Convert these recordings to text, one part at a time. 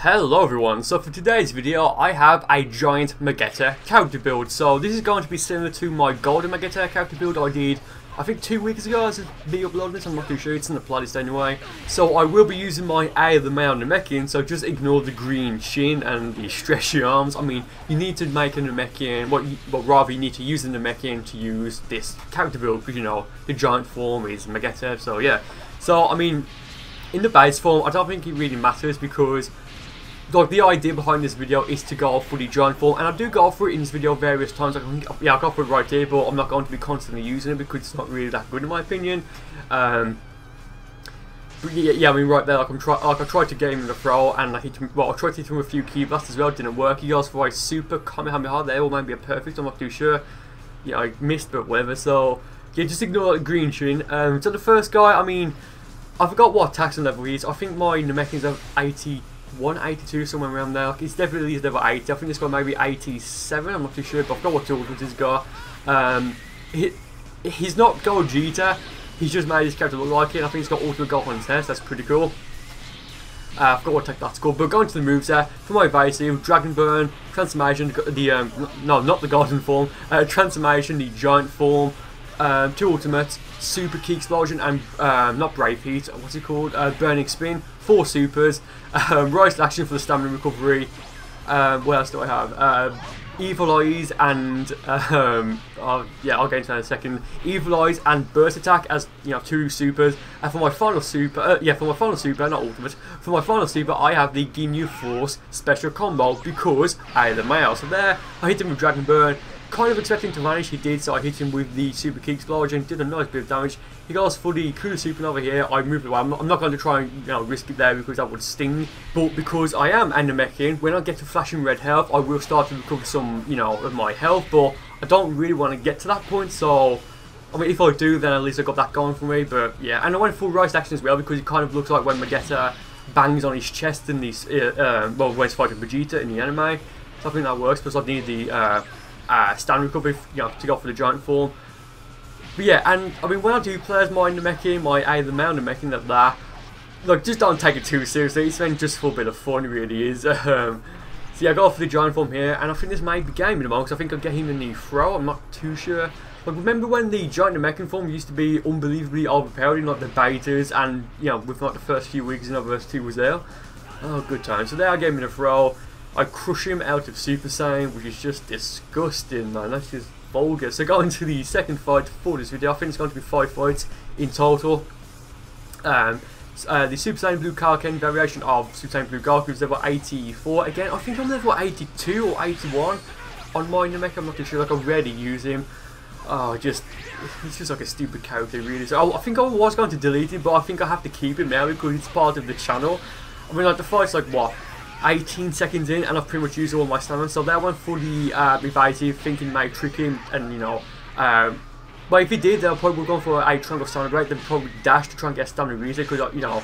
Hello everyone, so for today's video I have a giant Magetta character build. So this is going to be similar to my golden Magetta character build I did I think 2 weeks ago as a video uploading this. I'm not too sure, it's in the playlist anyway. So I will be using my A of the male Namekian, so just ignore the green shin and the stretchy arms. I mean, you need to make a Namekian, but rather you need to use the Namekian to use this character build, because you know, the giant form is Magetta, so yeah. So I mean, in the base form, I don't think it really matters because like the idea behind this video is to go for the giant form, and I do go for it in this video various times. I go for it right here, but I'm not going to be constantly using it because it's not really that good in my opinion. But yeah, I mean right there, I tried to get him in the throw, and I hit him. Well, I tried to hit him with a few key blasts as well. It didn't work. He goes for a super Kamehameha there, or maybe a perfect. I'm not too sure. Yeah, I missed, but whatever. So yeah, just ignore the green shin. So the first guy, I mean, I forgot what attacks and level he is. I think my Namekian's have 81, 82, somewhere around there. It's definitely level 80. I think this guy maybe 87. I'm not too sure, but I forgot what tools he's got. He's not Gogeta. He's just made his character look like it. I think he's got ultimate goal on test. That's pretty cool. I forgot what tech that's called. But going to the moveset, for my evasive, Dragon Burn, Transformation, no, not the Golden form, Transformation, the Giant form, 2 ultimates, Super Key Explosion, and not Brave Heat, what's it called? Burning Spin, 4 supers, Rise to Action for the stamina recovery. What else do I have? Evil Eyes and yeah, I'll get into that in a second. Evil Eyes and Burst Attack as 2 supers. And for my final super, not ultimate. For my final super, I have the Ginyu Force special combo because I am the male. So there, I hit him with Dragon Burn. Kind of expecting to vanish, he did, so I hit him with the Super Key Explosion, did a nice bit of damage. He goes for the Kuda Supernova here. I moved away. I'm not going to try and risk it there because that would sting. But because I am a Namekian, when I get to flashing red health, I will start to recover some, of my health. But I don't really want to get to that point, so I mean, if I do, then at least I got that going for me. But yeah, and I went full Rise Action as well because it kind of looks like when Magetta bangs on his chest in these, well, when he's fighting Vegeta in the anime. So I think that works. Because I need the stand recovery, to go for the giant form. But yeah, and I mean, when I do play as my Namekian, my A the male Namekian, like, just don't take it too seriously. It's meant just for a bit of fun, it really is. So yeah, I go for the giant form here, and I think this may be game in the moment because I think I'll get him in the throw. I'm not too sure. Like, remember when the giant Namekian form used to be unbelievably overpowered in like the betas, and with like the first few weeks Xenoverse 2 was there. Oh, good time. So there I gave him a throw. I crush him out of Super Saiyan, which is just disgusting, man. That's just vulgar. So going to the second fight for this video, I think it's going to be 5 fights in total. The Super Saiyan Blue CaC variation of Super Saiyan Blue Goku is level 84. Again, I think I'm level 82 or 81 on my Namek. I'm not too sure. Like, I rarely use him. Oh, it's just like a stupid character, really. So I think I was going to delete him, but I think I have to keep him now because it's part of the channel. I mean, like, the fight's like, what, 18 seconds in, and I've pretty much used all my stamina. So that went for the evasive, thinking it might trick him, and but if he did, they'll probably go for a chunk of stamina break. They'll probably dash to try and get stamina reset because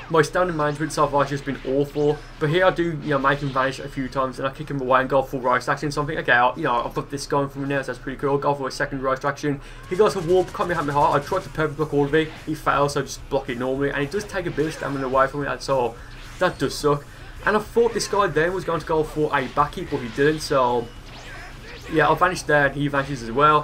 my stamina management so far has just been awful. But here I do make him vanish a few times, and I kick him away and go full Rise Action. So I'm thinking, okay, I've got this going from now, so that's pretty cool. I'll go for a second Rise Action. He goes for Warp, Kamehameha. I tried to perfect block all of it. He fails, so I just block it normally, and it does take a bit of stamina away from it, so that does suck. And I thought this guy then was going to go for a back hit, but he didn't. So yeah, I vanished there, and he vanishes as well.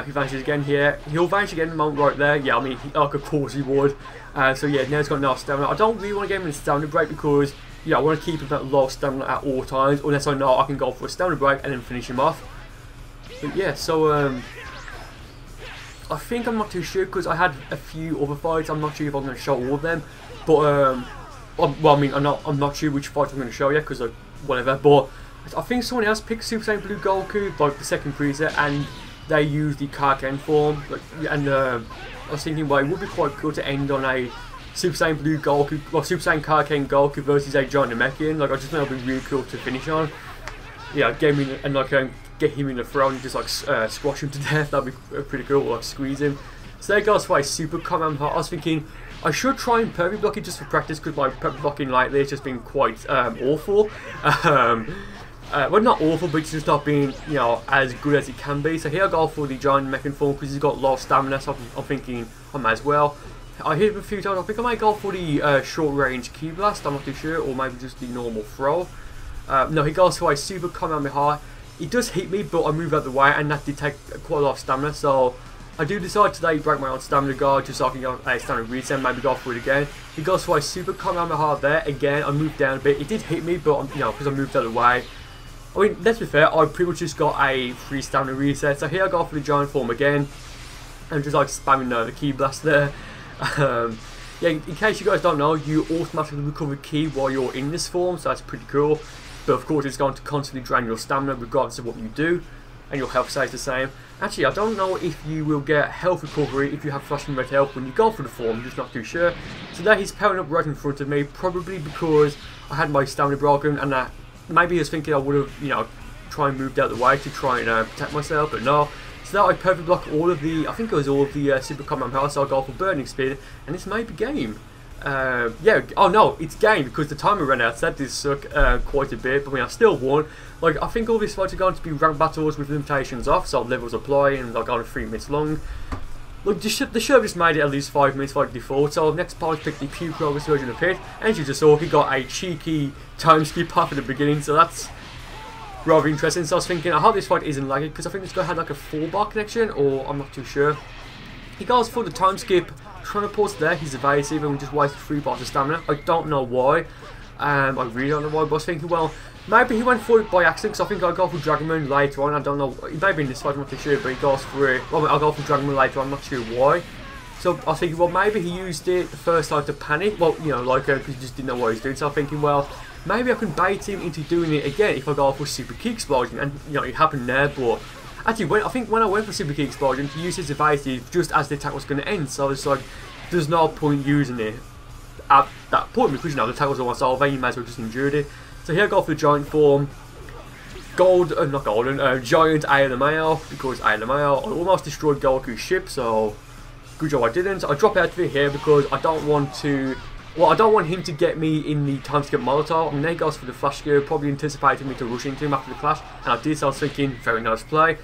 He vanishes again here. He'll vanish again in the moment right there. Yeah, I mean, like, of course he would. So yeah, now he's got no stamina. I don't really want to get him in a stamina break because I want to keep him at low stamina at all times, unless I know I can go for a stamina break and then finish him off. But yeah, so I think I'm not too sure because I had a few other fights. I'm not sure if I'm going to show all of them, but well, I mean, I'm not sure which fight I'm going to show yet because whatever. But I think someone else picked Super Saiyan Blue Goku, like the second preset, and they used the CaC form. And I was thinking, well, it would be quite good to end on a Super Saiyan Blue Goku, well, Super Saiyan CaC Goku versus a giant Namekian. Like, I just think that would be really cool to finish on. Yeah, get him in, and like get him in the throw and just like squash him to death. That'd be pretty cool. Or like squeeze him. So there goes for a Super Kamehameha. I was thinking I should try and perfect block it just for practice because my perfect blocking lately has just been quite awful. Well, not awful, but it's just not being, as good as it can be. So here I go for the giant Namekian form because he's got low stamina, so I'm thinking I might as well. I hit him a few times. I think I might go for the short range Ki Blast, I'm not too sure, or maybe just the normal throw. No, he goes for a super Kamehameha. He does hit me, but I move out the way, and that did take quite a lot of stamina, so I do decide today to break my own stamina guard just so I can go a stamina reset, maybe go for it again. He goes for a super Kamehameha there. Again, I moved down a bit. It did hit me, but you know, because I moved out of the way. I mean, let's be fair, I pretty much just got a free stamina reset. So here I go for the giant form again. And just like spamming the Ki Blast there. Yeah, in case you guys don't know, you automatically recover Ki while you're in this form, so that's pretty cool. But of course, it's going to constantly drain your stamina regardless of what you do. And your health stays the same. Actually, I don't know if you will get health recovery if you have flashing red health when you go for the form, I'm just not too sure. So there he's powering up right in front of me, probably because I had my stamina broken, and that maybe he was thinking I would have, you know, try and moved out the way to try and protect myself, but no. So now I perfect block all of the, I think it was all of the Super Kamehameha, so I'll go for Burning Speed, and this may be game. Yeah, oh no, it's game because the timer ran out, so that did suck quite a bit, but I mean, I still won. Like, I think all these fights are going to be ranked battles with limitations off, so levels apply, and they're going 3 minutes long. Look, the show just made it at least 5 minutes by default, so next part I picked the Pew Progress version of it, and as you just saw, he got a cheeky time skip off at the beginning, so that's rather interesting. So I was thinking, I hope this fight isn't laggy, because I think this guy had like a 4-bar connection, or I'm not too sure. He goes for the time skip, trying to pause there, he's evasive, and just wasted 3 bars of stamina. I don't know why, I really don't know why, but I was thinking, well, maybe he went for it by accident, because I think I'll go for Dragon Moon later on. I don't know, maybe in this fight I'm not too sure, but he goes for it. Well, I'll go for Dragon Moon later on, I'm not sure why. So I was thinking, well, maybe he used it the first time to panic, well, you know, like, because he just didn't know what he was doing. So I'm thinking, well, maybe I can bait him into doing it again if I go for Super Ki Explosion, and, you know, it happened there, but actually, I think when I went for Super Ki Explosion, he used his evasive just as the attack was going to end, so it's like, there's no point using it at that point, because, you know, the attack was almost over, you might as well just endured it. So here I go for the giant form, not golden, giant ALMAO, because ALMAO, I almost destroyed Goku's ship, so good job I didn't. I drop out of it here because I don't want to, well, I don't want him to get me in the time skip Molotov, and then he goes for the flash gear, probably anticipating me to rush into him after the clash, and I did, so I was thinking, very nice play.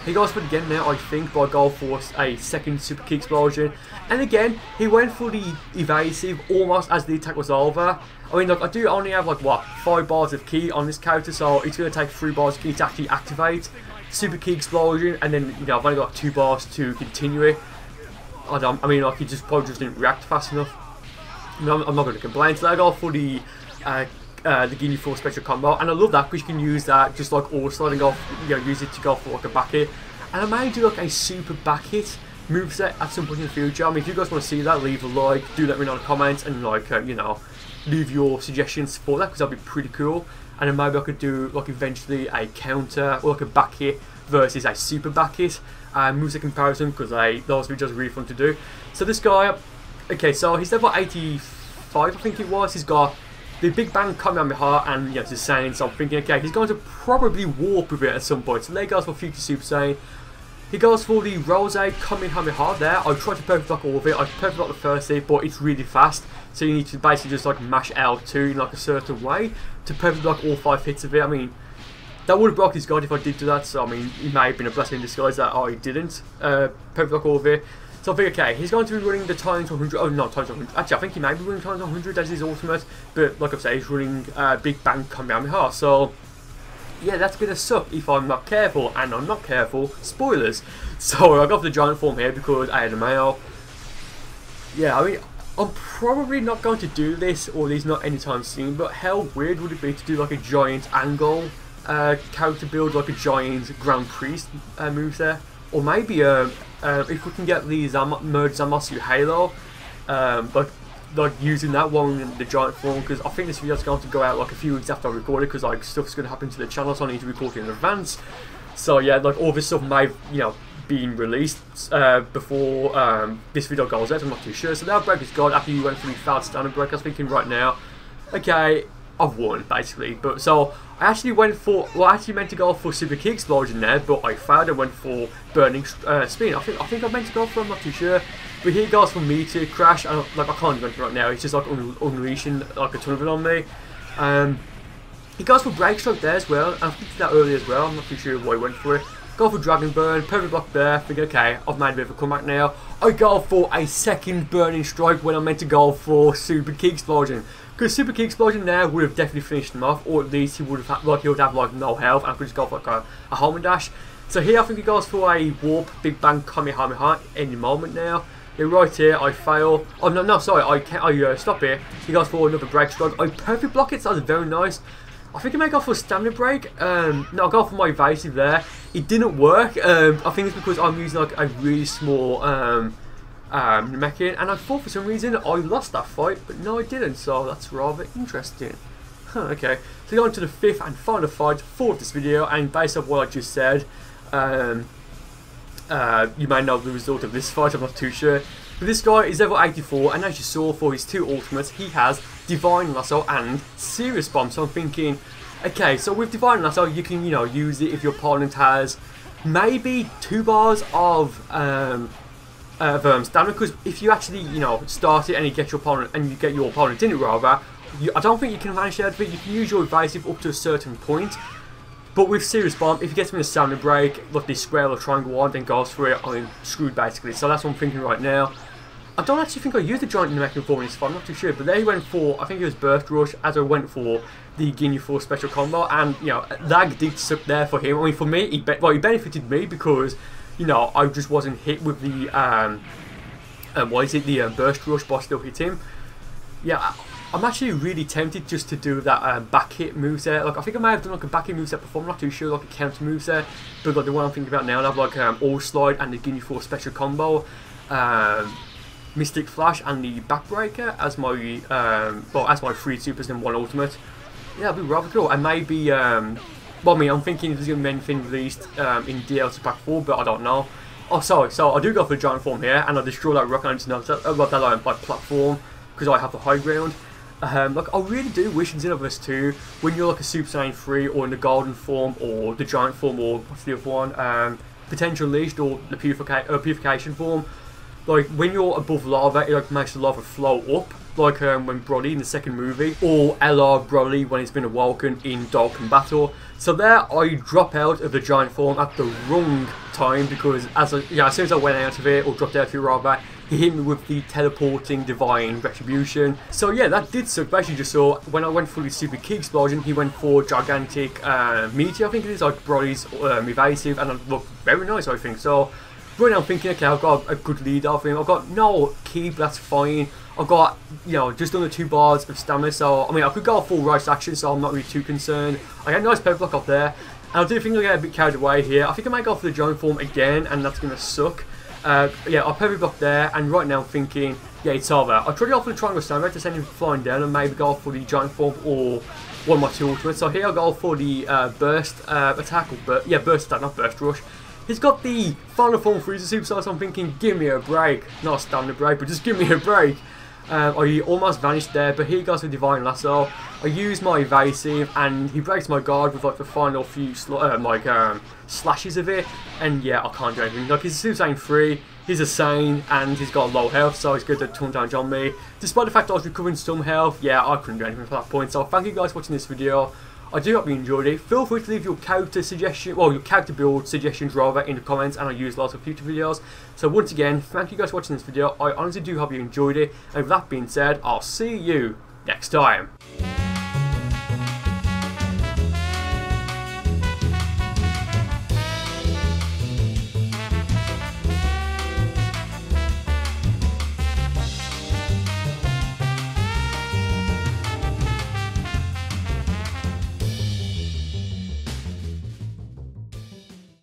He goes for it again now, I think, by goal for a second Super Ki Explosion. And again, he went for the evasive almost as the attack was over. I mean, look, I do only have, like, what, 5 bars of Ki on this character, so it's going to take 3 bars of Ki to actually activate Super Ki Explosion. And then, you know, I've only got 2 bars to continue it. I mean, like, he probably just didn't react fast enough. I mean, I'm not going to complain. So I go for the Guinea 4 special combo, and I love that because you can use that just like all sliding off, you know, use it to go for like a back hit, and I may do like a super back hit moveset at some point in the future. I mean, if you guys want to see that, leave a like, do let me know in the comments, and like you know, leave your suggestions for that because that'd be pretty cool. And then maybe I could do like eventually a counter or like a back hit versus a super back hit moveset comparison, because those videos are really fun to do. So this guy, okay, so he's level 85, I think it was. He's got the Big Bang Kamehameha, and you know, it's insane, so I'm thinking, okay, he's going to probably warp with it at some point. So there he goes for Future Super Saiyan. He goes for the Rose Kamehameha there. I tried to perfect block all of it. I perfect blocked the first hit, but it's really fast. So you need to basically just like mash L2 in like a certain way to perfect block all 5 hits of it. I mean, that would have broke his guard if I did do that. So I mean, it may have been a blessing in disguise that I didn't perfect block all of it. So I think, okay, he's going to be running the times 100, oh no, times 100, actually I think he may be running times 100 as his ultimate, but like I say, he's running Big Bang Kamehameha, so yeah, that's going to suck if I'm not careful, and I'm not careful, spoilers. So I got for the giant form here because I had a mail. Yeah, I mean, I'm probably not going to do this, or at least not anytime soon, but how weird would it be to do like a giant angle character build, like a giant Grand Priest moves there? Or maybe if we can get the merge Zamasu Halo, like using that one in the giant form, because I think this video is going to go out like a few weeks after I record it, because like stuff's going to happen to the channel, so I need to record it in advance. So yeah, like all this stuff may, you know, been released before this video goes out. I'm not too sure. So now break his guard after you went through the failed standard break. I was thinking right now, okay, I've won basically. But so I actually went for, well, I actually meant to go for Super Ki Explosion there, but I failed. I went for Burning Spin. I think I meant to go for, I'm not too sure. But here goes for me to crash. Like I can't even right now. It's just like unleashing like a ton of it on me. He goes for Break Stroke there as well. I think that earlier as well. I'm not too sure why he went for it. Go for Dragon Burn, perfect block there, think okay, I've made a bit of a comeback now. I go for a second Burning Strike when I meant to go for Super CaC Explosion. Because Super CaC Explosion now would have definitely finished him off, or at least he would have had, like, he would have like no health, and I could just go for like a home and dash. So here I think he goes for a Warp Big Bang Kamehameha any moment now. Yeah, right here, I fail. Oh no, sorry, I stop here. He goes for another Break Strike. I perfect block it, so that's very nice. I think I may go for a Stamina Break. No, I'll go for my evasive there. It didn't work. I think it's because I'm using like a really small Namekian, and I thought for some reason I lost that fight, but no I didn't, so that's rather interesting. Huh, okay, so going to the 5th and final fight for this video, and based on what I just said, you may know the result of this fight, I'm not too sure. But this guy is level 84, and as you saw for his 2 ultimates, he has Divine Lasso and Serious Bomb. So I'm thinking, okay, so with Divine Lasso, you can, you know, use it if your opponent has maybe 2 bars of stamina. Because if you actually, you know, start it and you get your opponent in it rather, I don't think you can vanish out of it. You can use your evasive up to a certain point. But with Serious Bomb, if he gets me a Stamina Break, like this square or triangle one, then goes for it, I'm screwed basically. So that's what I'm thinking right now. I don't actually think I used the Giant Namekian form in this fight, I'm not too sure. But there he went for, I think it was Burst Rush, as I went for the Ginyu Force special combo. And, you know, lag did suck there for him. I mean, for me, he benefited me because, you know, I just wasn't hit with the, Burst Rush, but I still hit him. Yeah, I'm actually really tempted just to do that back hit moveset. Like, I think I may have done like a back hit moveset before, I'm not too sure, like a counter moveset. But like the one I'm thinking about now, I have like All Slide and the Ginyu Force special combo, Mystic Flash and the Backbreaker as my as my 3 supers and 1 ultimate. Yeah, that'd be rather cool. And maybe well, I mean, I'm thinking there's gonna be anything released in DLC Pack 4, but I don't know. Oh, sorry. So I do go for the giant form here, and I destroy that rock and I just know that platform because I have the high ground. Like, I really do wish in Xenoverse 2, when you're like a Super Saiyan 3 or in the golden form or the giant form or what's the other one, potential leashed or the purification form, like when you're above lava, it like makes the lava flow up, like when Broly in the second movie, or LR Broly when it's been awoken in Dokkan Battle. So there I drop out of the giant form at the wrong time because as soon as I went out of it, or dropped out of it rather, he hit me with the teleporting divine retribution. So yeah, that did suck. Basically just saw when I went for the Super CaC Explosion, he went for gigantic meteor, I think it is, like Broly's evasive, and it looked very nice, I think. So right now I'm thinking, okay, I've got a good lead off him. I've got no key, but that's fine. I've got, you know, just under 2 bars of stamina, so I mean I could go full right action, so I'm not really too concerned. I got a nice pep block up there, and I do think I'll get a bit carried away here. I think I might go for the giant form again, and that's gonna suck. Yeah, I'll perfect block there, and right now I'm thinking, yeah, it's over. I'll try to go for the triangle stamina to send him flying down, and maybe go for the giant form or one of my 2 ultimates. So here I'll go for the burst attack, or burst attack, not burst rush. He's got the final form Frieza Super, so I'm thinking, give me a break. Not a stamina break, but just give me a break. I almost vanished there, but here he goes with Divine Lasso. I use my evasive, and he breaks my guard with like the final few slashes of it, and yeah, I can't do anything. Like, he's a Super Saiyan 3, he's a Saiyan, and he's got low health, so he's good to turn down on me. Despite the fact that I was recovering some health, yeah, I couldn't do anything for that point. So thank you guys for watching this video. I do hope you enjoyed it. Feel free to leave your character suggestion, well, your character build suggestions rather, in the comments, and I'll use lots of future videos. So once again, thank you guys for watching this video. I honestly do hope you enjoyed it. And with that being said, I'll see you next time.